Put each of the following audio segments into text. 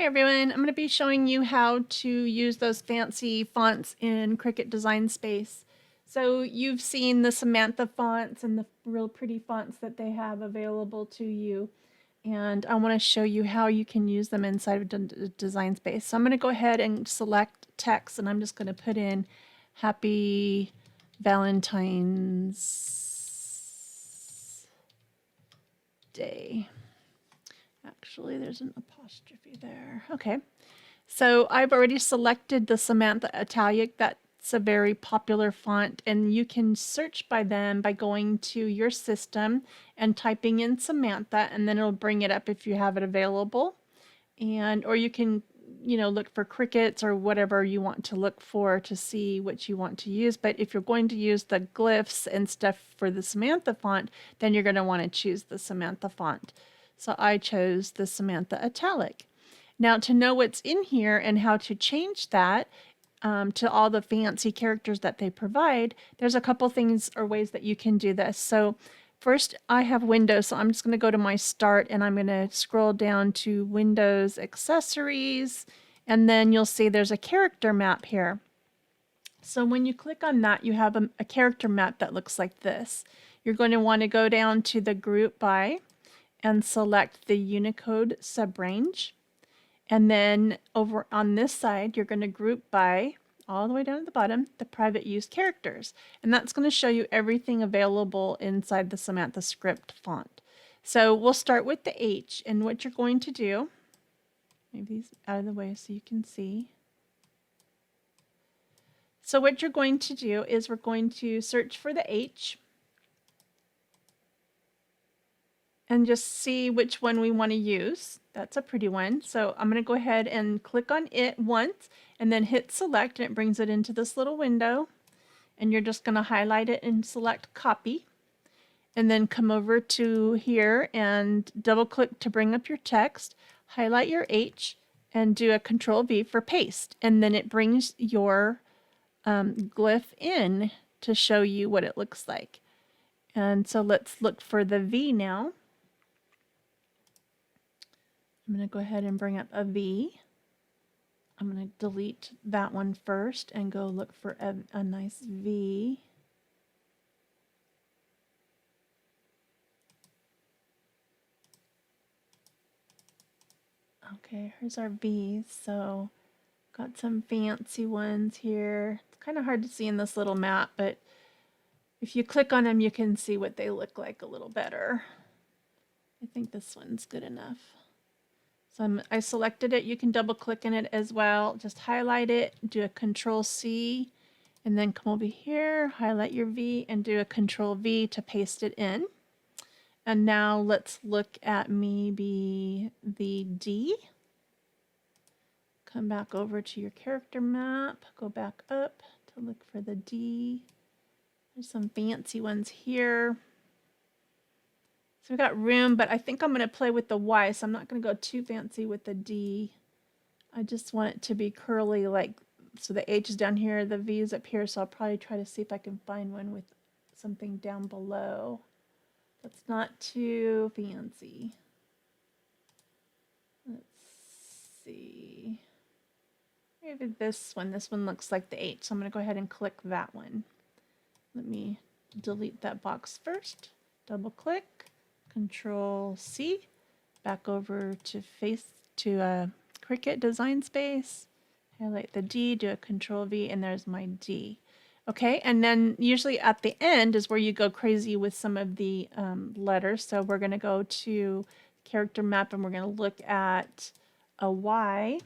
everyone, I'm going to be showing you how to use those fancy fonts in Cricut Design Space. So you've seen the Samantha fonts and the real pretty fonts that they have available to you. And I want to show you how you can use them inside of Design Space. So I'm going to go ahead and select text, and I'm just going to put in Happy Valentine's Day. Actually, there's an apostrophe there. Okay. So I've already selected the Samantha Italic. That's a very popular font, and you can search by them by going to your system and typing in Samantha, and then it'll bring it up if you have it available. Or you can, look for Cricuts or whatever you want to look for to see what you want to use. But if you're going to use the glyphs and stuff for the Samantha font, then you're going to want to choose the Samantha font. So I chose the Samantha Italic. Now, to know what's in here and how to change that to all the fancy characters that they provide, there's a couple things or ways that you can do this. So first, I have Windows, so I'm just going to go to my Start, and I'm going to scroll down to Windows Accessories, and then you'll see there's a character map here. So when you click on that, you have a character map that looks like this. You're going to want to go down to the Group By and select the Unicode subrange. And then over on this side, you're going to group by, all the way down at the bottom, the private use characters. And that's going to show you everything available inside the Samantha script font. So we'll start with the H, and what you're going to do, move these out of the way so you can see. So what you're going to do is we're going to search for the H and just see which one we want to use. That's a pretty one. So I'm going to go ahead and click on it once and then hit select, and it brings it into this little window. And you're just going to highlight it and select copy. And then come over to here and double click to bring up your text, highlight your H, and do a Control V for paste. And then it brings your glyph in to show you what it looks like. And so let's look for the V now. I'm going to go ahead and bring up a V. I'm going to delete that one first and go look for a nice V. Okay, here's our V's. So got some fancy ones here. It's kind of hard to see in this little map, but if you click on them, you can see what they look like a little better. I think this one's good enough. So I selected it. You can double click in it as well. Just highlight it, do a Control C, and then come over here, highlight your V, and do a Control V to paste it in. And now let's look at maybe the D. Come back over to your character map, go back up to look for the D. There's some fancy ones here. So we've got room, but I think I'm going to play with the Y, so I'm not going to go too fancy with the D. I just want it to be curly, like, so the H is down here, the V is up here, so I'll probably try to see if I can find one with something down below. That's not too fancy. Let's see. Maybe this one. This one looks like the H, so I'm going to go ahead and click that one. Let me delete that box first. Double click. Control C, back over to Cricut Design Space, highlight the D, do a Control V, and there's my D. Okay, and then usually at the end is where you go crazy with some of the letters. So we're going to go to character map, and we're going to look at a Y.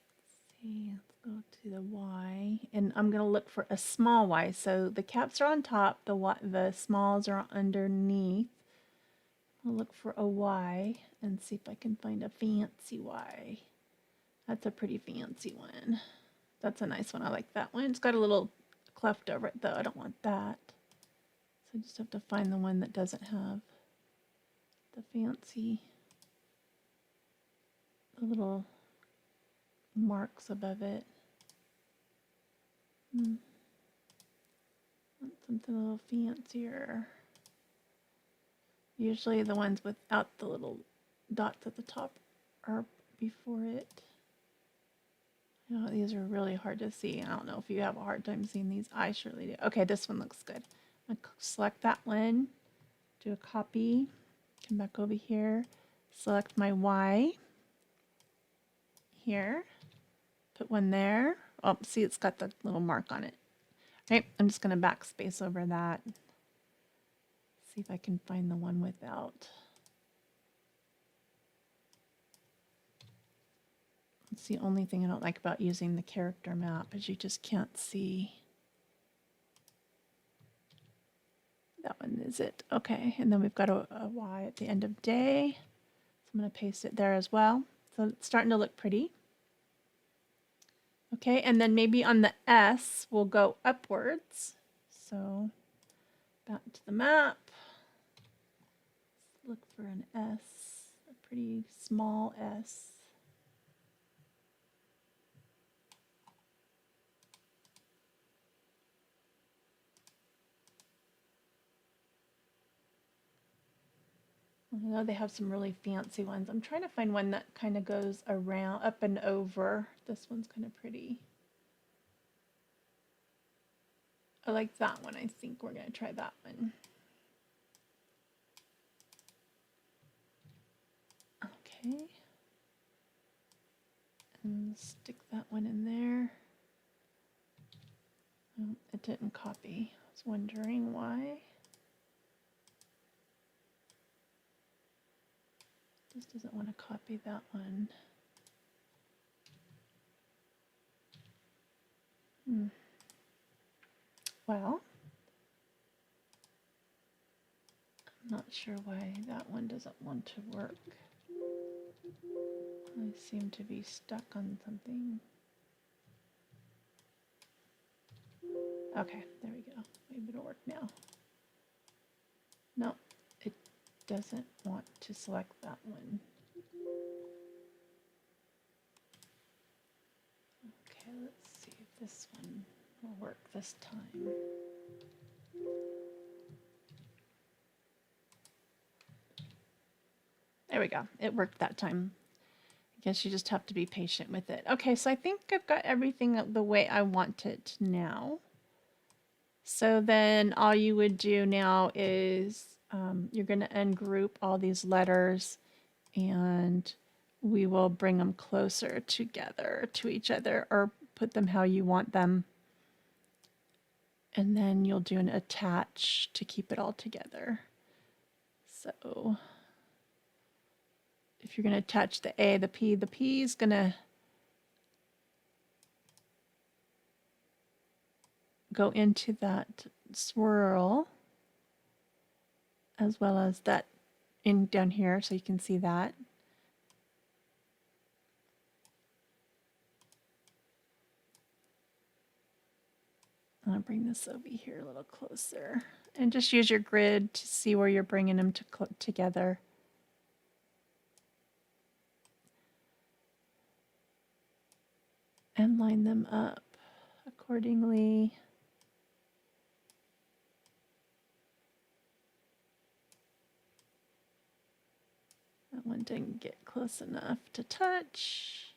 Let's see. Go to the Y, and I'm going to look for a small Y. So the caps are on top, the smalls are underneath. I'll look for a Y and see if I can find a fancy Y. That's a pretty fancy one. That's a nice one. I like that one. It's got a little cleft over it though. I don't want that. So I just have to find the one that doesn't have the fancy, the little marks above it. Want something a little fancier. Usually the ones without the little dots at the top are before it. You know, these are really hard to see. I don't know if you have a hard time seeing these. I surely do. Okay, this one looks good. I'm gonna select that one, do a copy, come back over here, select my Y here, put one there. Oh, see, it's got the little mark on it. Right, I'm just gonna backspace over that. See if I can find the one without. It's the only thing I don't like about using the character map is you just can't see. That one is it. Okay, and then we've got a Y at the end of day. So I'm going to paste it there as well. So it's starting to look pretty. Okay, and then maybe on the S we'll go upwards. So back to the map. Look for an S, a pretty small S. I know they have some really fancy ones. I'm trying to find one that kind of goes around, up and over. This one's kind of pretty. I like that one. I think we're going to try that one. Okay. And stick that one in there. Oh, it didn't copy. I was wondering why. This doesn't want to copy that one. Well, I'm not sure why that one doesn't want to work. I seem to be stuck on something. Okay, there we go. Maybe it'll work now. No, it doesn't want to select that one. Okay, let's see if this one will work this time. There we go. It worked that time. I guess you just have to be patient with it. Okay, so I think I've got everything the way I want it now. So then all you would do now is you're going to ungroup all these letters and we will bring them closer together to each other or put them how you want them. And then you'll do an attach to keep it all together. So if you're going to attach the A, the P is going to go into that swirl as well as that in down here so you can see that. I'll bring this over here a little closer and just use your grid to see where you're bringing them together. And line them up accordingly. That one didn't get close enough to touch.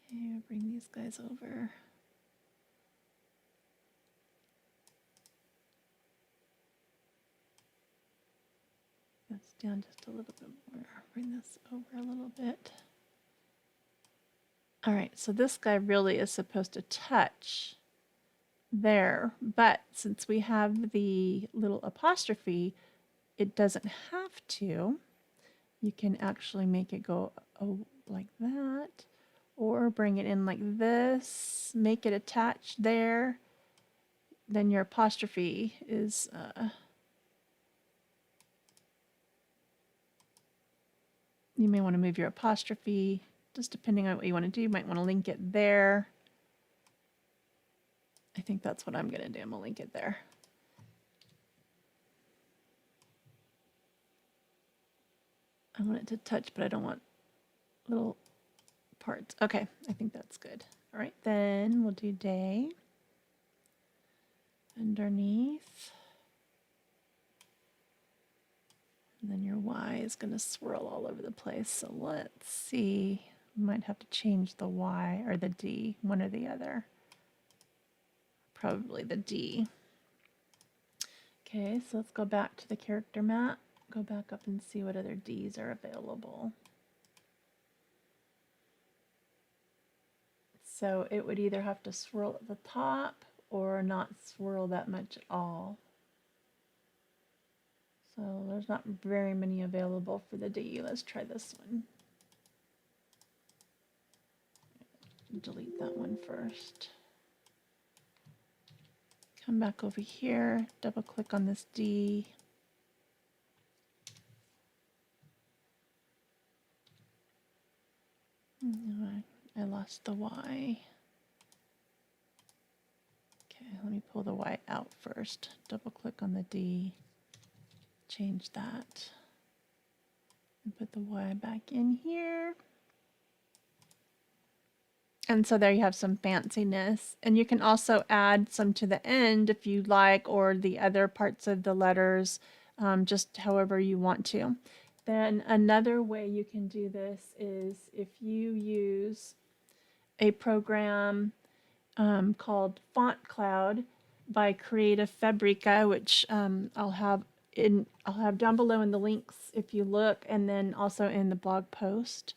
Okay, I'll bring these guys over. That's down just a little bit more. Bring this over a little bit. All right, so this guy really is supposed to touch there, but since we have the little apostrophe, it doesn't have to. You can actually make it go like that, or bring it in like this, make it attach there. Then your apostrophe is you may want to move your apostrophe, just depending on what you want to do. You might want to link it there. I think that's what I'm going to do. I'm going to link it there. I want it to touch, but I don't want little parts. Okay, I think that's good. All right, then we'll do day. Underneath. And then your Y is going to swirl all over the place. So let's see. We might have to change the Y or the D, one or the other. Probably the D. Okay, so let's go back to the character mat. Go back up and see what other Ds are available. So it would either have to swirl at the top or not swirl that much at all. So there's not very many available for the D. Let's try this one. Delete that one first. Come back over here, double click on this D. I lost the Y. Okay, let me pull the Y out first. Double click on the D, change that, and put the Y back in here. And so there you have some fanciness. And you can also add some to the end if you like, or the other parts of the letters, just however you want to. Then another way you can do this is if you use a program called Fontcloud by Fabrica, which I'll have down below in the links if you look, and then also in the blog post.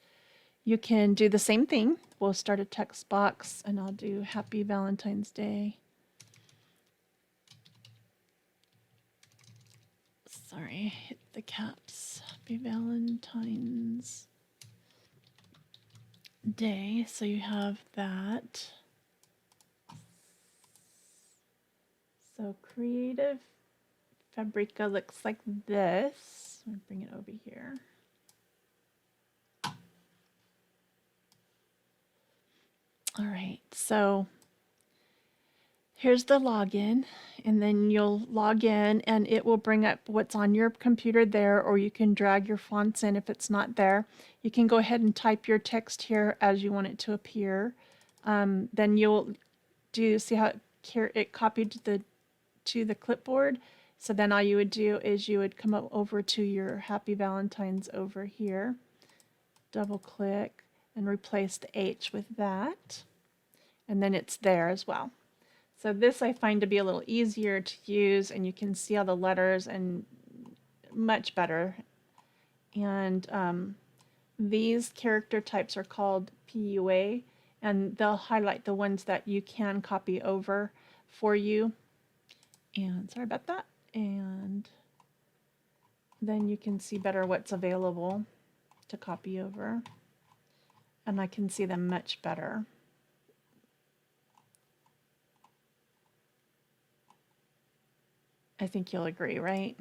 You can do the same thing. We'll start a text box and I'll do Happy Valentine's Day. Sorry, hit the caps. Happy Valentine's Day. So you have that. So Creative Fabrica looks like this. Let me bring it over here. All right, so here's the login, and then you'll log in and it will bring up what's on your computer there, or you can drag your fonts in if it's not there. You can go ahead and type your text here as you want it to appear. Then you'll see how it copied to the clipboard. So then all you would do is you would come over to your Happy Valentine's over here, double click, and replace the H with that, and then it's there as well. So this I find to be a little easier to use, and you can see all the letters and much better. And these character types are called PUA, and they'll highlight the ones that you can copy over for you. And sorry about that. And then you can see better what's available to copy over. And I can see them much better. I think you'll agree, right?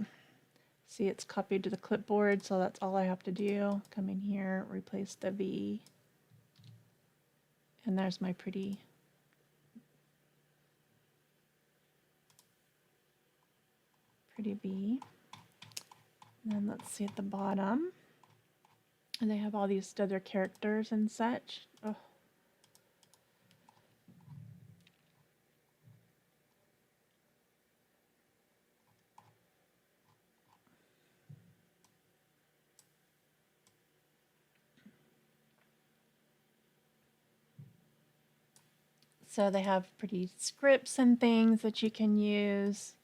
See, it's copied to the clipboard, so that's all I have to do. Come in here, replace the V. And there's my pretty V. And then let's see at the bottom. And they have all these other characters and such. Oh. So they have pretty scripts and things that you can use.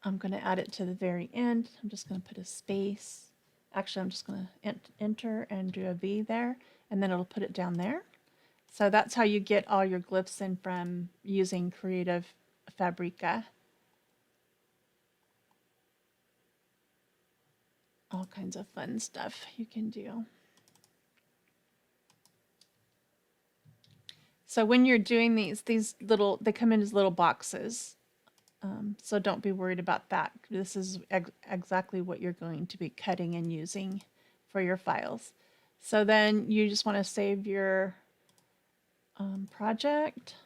I'm going to add it to the very end. I'm just going to put a space. Actually, I'm just going to enter and do a V there, and then it'll put it down there. So that's how you get all your glyphs in from using Creative Fabrica. All kinds of fun stuff you can do. So when you're doing these little, they come in as little boxes. So don't be worried about that. This is exactly what you're going to be cutting and using for your files. So then you just want to save your project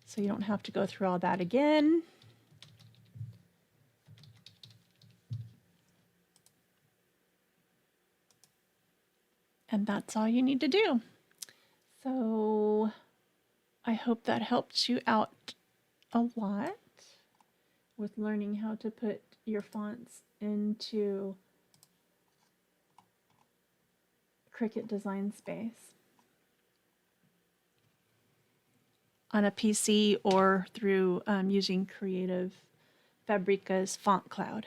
so you don't have to go through all that again. And that's all you need to do. So I hope that helped you out a lot. with learning how to put your fonts into Cricut Design Space on a PC or through using Fabrica's Fontcloud.